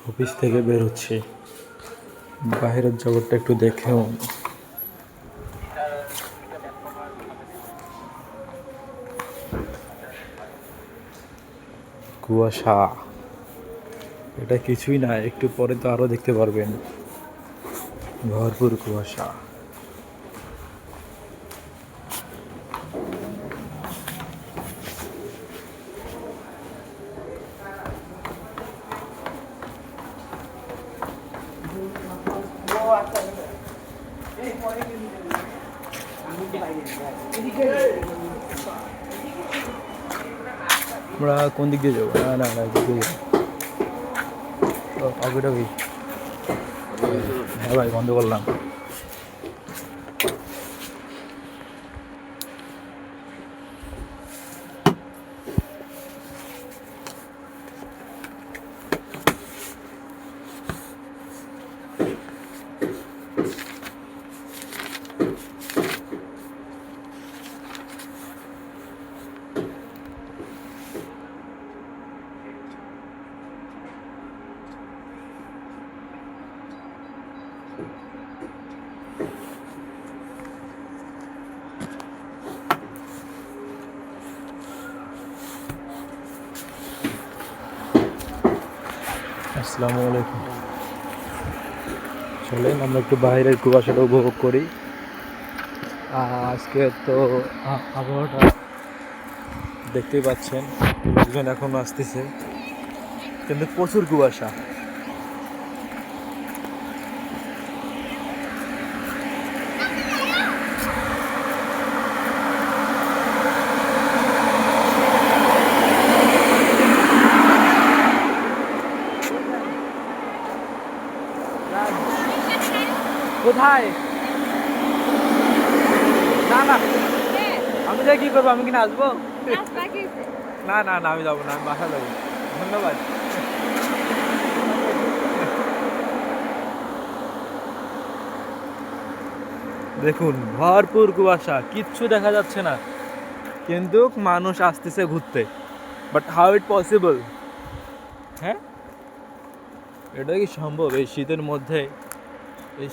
Office থেকে বের হচ্ছি, বাইরের জগৎটা একটু দেখেও। কুয়াশা, এটা কিছুই না, একটু পরে তো আরো দেখতে পারবেন, ভরপুর কুয়াশা। আমরা কোন দিক দিয়ে যাবো? না না না, এদিক দিয়ে যাবো। আগুটা ভাই, হ্যাঁ ভাই, বন্ধ করলাম। আসসালামু আলাইকুম। চলেন আমরা একটু বাইরের কুয়াশাটা উপভোগ করি। আজকে তো আবহাওয়াটা দেখতেই পাচ্ছেন, লোকজন এখনো আসতেছে, কিন্তু প্রচুর কুয়াশা। কোথায়? না না, আমি যাই কি করবো? আমি কিনা আসবো? না না না, আমি যাবো না, আমি বাসা যাবো। ধন্যবাদ। দেখুন, ভরপুর কুয়াশা, কিচ্ছু দেখা যাচ্ছে না, কিন্তু মানুষ আসতেছে ঘুরতে। But how it possible? হ্যাঁ, এটা কি সম্ভব? এই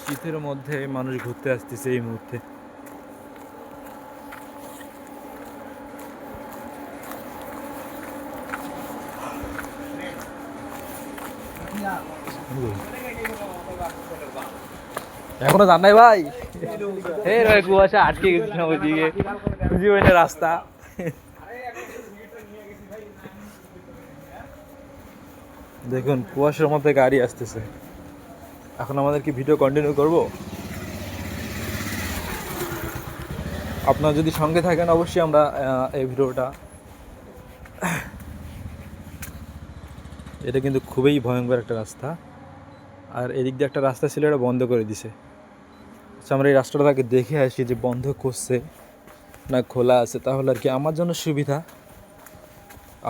শীতের মধ্যে মানুষ ঘুরতে আসতেছে এই মুহূর্তে। এখনো জান নাই ভাই? এই ভাই, কুয়াশা আটকে গেছিলাম ওইদিকে, খুঁজি হইনি রাস্তা। দেখুন, কুয়াশার মধ্যে গাড়ি আসতেছে। এখন আমাদের কি ভিডিও কন্টিনিউ করব? আপনারা যদি সঙ্গে থাকেন অবশ্যই আমরা এই ভিডিওটা, এটা কিন্তু খুবই ভয়ঙ্কর একটা রাস্তা। আর এদিক দিয়ে একটা রাস্তা ছিল, এটা বন্ধ করে দিছে। আচ্ছা, আমরা এই রাস্তাটাকে দেখে আসি যে বন্ধ করছে না খোলা আছে, তাহলে আর কি আমার জন্য সুবিধা,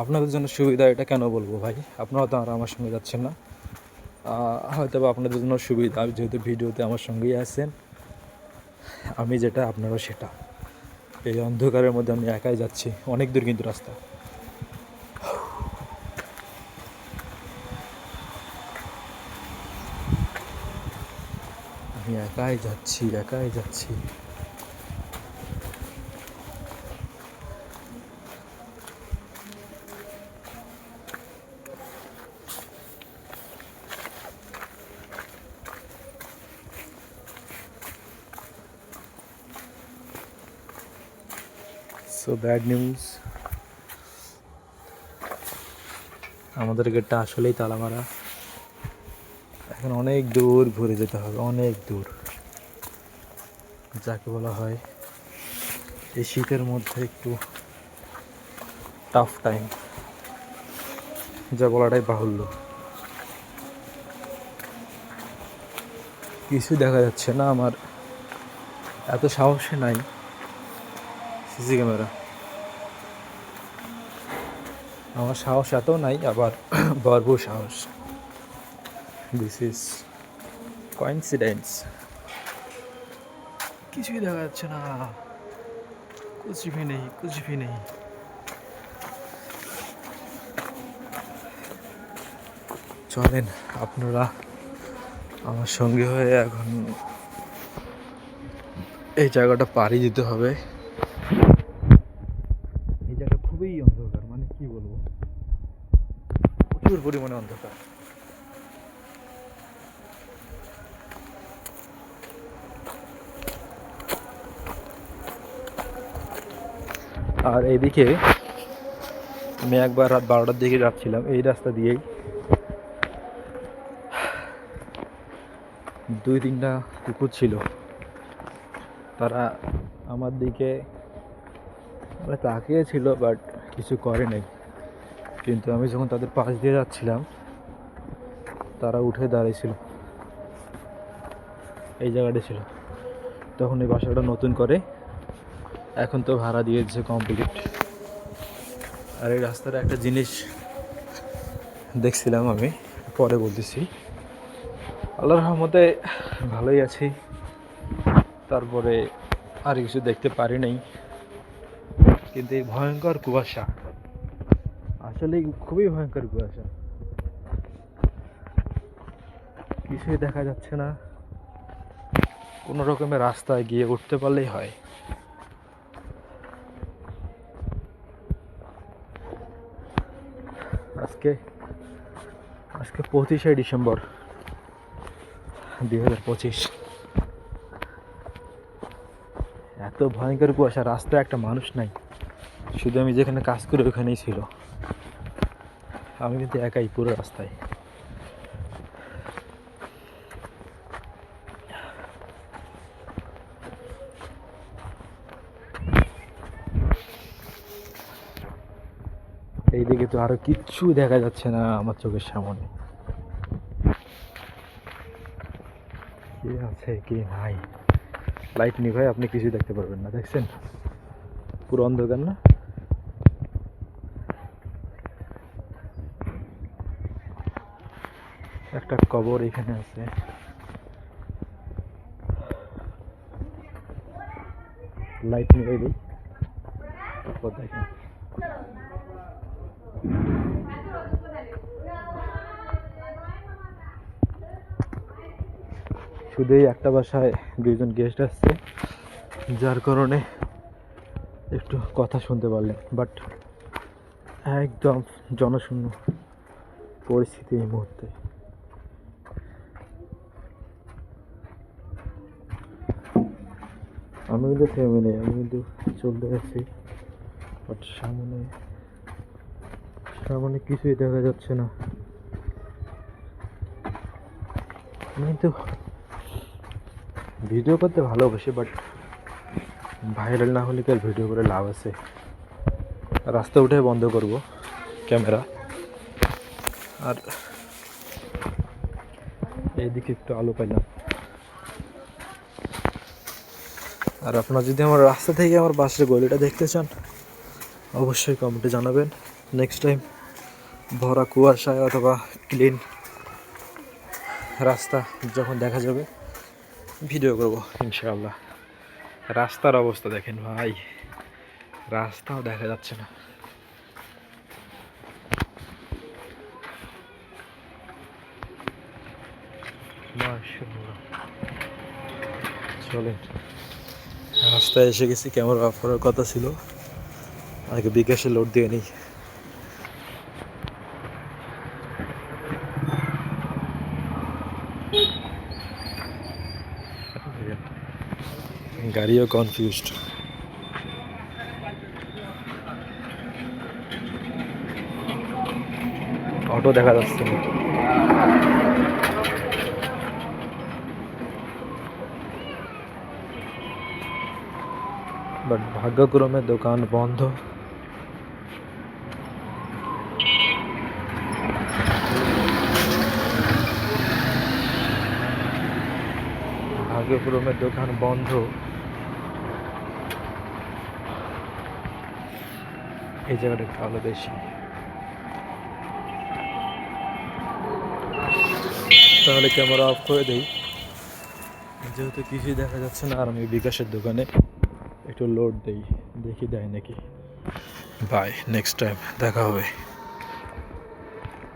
আপনাদের জন্য সুবিধা। এটা কেন বলবো ভাই? আপনারা তো আর আমার সঙ্গে যাচ্ছেন না, হয়তো বা আপনাদের জন্য সুবিধা, যেহেতু ভিডিওতে আমার সঙ্গেই আছেন। আমি যেটা, আপনারাও সেটা। এই অন্ধকারের মধ্যে আমি একাই যাচ্ছি, অনেক দূর কিন্তু রাস্তা। আমি একাই যাচ্ছি, একাই যাচ্ছি। সো ব্যাড নিউজ, আমাদের গেটটা আসলেই তালা মারা। এখন অনেক দূর ঘুরে যেতে হবে, অনেক দূর, যাকে বলা হয় এই শীতের মধ্যে একটু টাফ টাইম, যা বলাটাই বাহুল্য। কিছু দেখা যাচ্ছে না, আমার এত সাহসে নাই সিসি ক্যামেরা, আমার সাহস এত নাই, আবার ভরপুর সাহস। This is coincidence. কিছুই দেখা যাচ্ছে না, कुछ भी नहीं, कुछ भी नहीं। চলেন আপনারা আমার সঙ্গে হয়ে এখন এই জায়গাটা পাড়ি দিতে হবে। এই জায়গা খুবই অন্ধকার, মানে কি বলবো, প্রচুর পরিমাণে অন্ধকার। আর এইদিকে আমি একবার রাত 12টার দিকে যাচ্ছিলাম এই রাস্তা দিয়েই, 2-3টা কুকুর ছিল, তারা আমার দিকে মানে তাকিয়েছিল বাট কিছু করে নাই। কিন্তু আমি যখন তাদের পাশ দিয়ে যাচ্ছিলাম তারা উঠে দাঁড়িয়েছিল, এই জায়গাটা ছিল। তখন এই বাসাটা নতুন করে, এখন তো ভাড়া দিয়ে দিচ্ছে কমপ্লিট। আর এই রাস্তার একটা জিনিস দেখছিলাম আমি, পরে বলতেছি। আল্লাহর রহমতে ভালোই আছি, তারপরে আর কিছু দেখতে পারি নাই। কিন্তু এই ভয়ঙ্কর কুয়াশা, আসলে খুবই ভয়ঙ্কর কুয়াশা, কিছুই দেখা যাচ্ছে না। কোনো রকমের রাস্তায় গিয়ে উঠতে পারলেই হয়। আজকে 25শে ডিসেম্বর 2025। এত ভয়ঙ্কর কুয়াশা, রাস্তায় একটা মানুষ নাই, শুধু আমি যেখানে কাজ করি ওখানেই ছিল। আমি কিন্তু একাই পুরো রাস্তায়। এইদিকে তো আরো কিচ্ছু দেখা যাচ্ছে না আমার চোখের সামনে, কে আছে কে নাই। লাইট নিভাই আপনি কিছু দেখতে পারবেন না, দেখছেন পুরো অন্ধকার না। একটা কবর এখানে আছে, লাইট নিভাই দিই, তারপর দেখেন। শুধু এই একটা বাসায় 2জন গেস্ট আসছে, যার কারণে একটু কথা শুনতে পারলেন, বাট একদম জনশূন্য পরিস্থিতি এই মুহূর্তে। আমি কিন্তু থেমে নেই, আমি কিন্তু চলতে আছি, বাট সামনে কিছুই দেখা যাচ্ছে না। আমি কিন্তু ভিডিও করতে ভালোবাসি, বাট ভাইরাল না হলে কি আর ভিডিও করে লাভ আছে। রাস্তা উঠে বন্ধ করব ক্যামেরা। আর এইদিকে একটু আলো পাইলাম। আর আপনারা যদি আমার রাস্তা থেকে আমার বাসের গলিটা দেখতে চান অবশ্যই কমেন্টে জানাবেন। নেক্সট টাইম ভরা কুয়াশায় অথবা ক্লিন রাস্তা যখন দেখা যাবে ভিডিও করব ইনশাআল্লাহ। রাস্তার অবস্থা দেখেন ভাই, রাস্তাও দেখা যাচ্ছে না। মাশাআল্লাহ, চলেন রাস্তায় এসে গেছি। ক্যামেরা অফ করার কথা ছিল, আগে বিকাশে লোড দিয়ে নিই। গাড়িও কনফিউজড। অটো দেখা যাচ্ছে না। বাট ভাগ্যক্রমে দোকান বন্ধ। ভাগ্যক্রমে দোকান বন্ধ। এই জায়গাটা একটু আলো বেশি, তাহলে ক্যামেরা অফ করে দেই, যেহেতু কিছুই দেখা যাচ্ছে না। আর আমি বিকাশের দোকানে একটু লোড দেই, দেখি দেয় নাকি। বাই, নেক্সট টাইম দেখা হবে।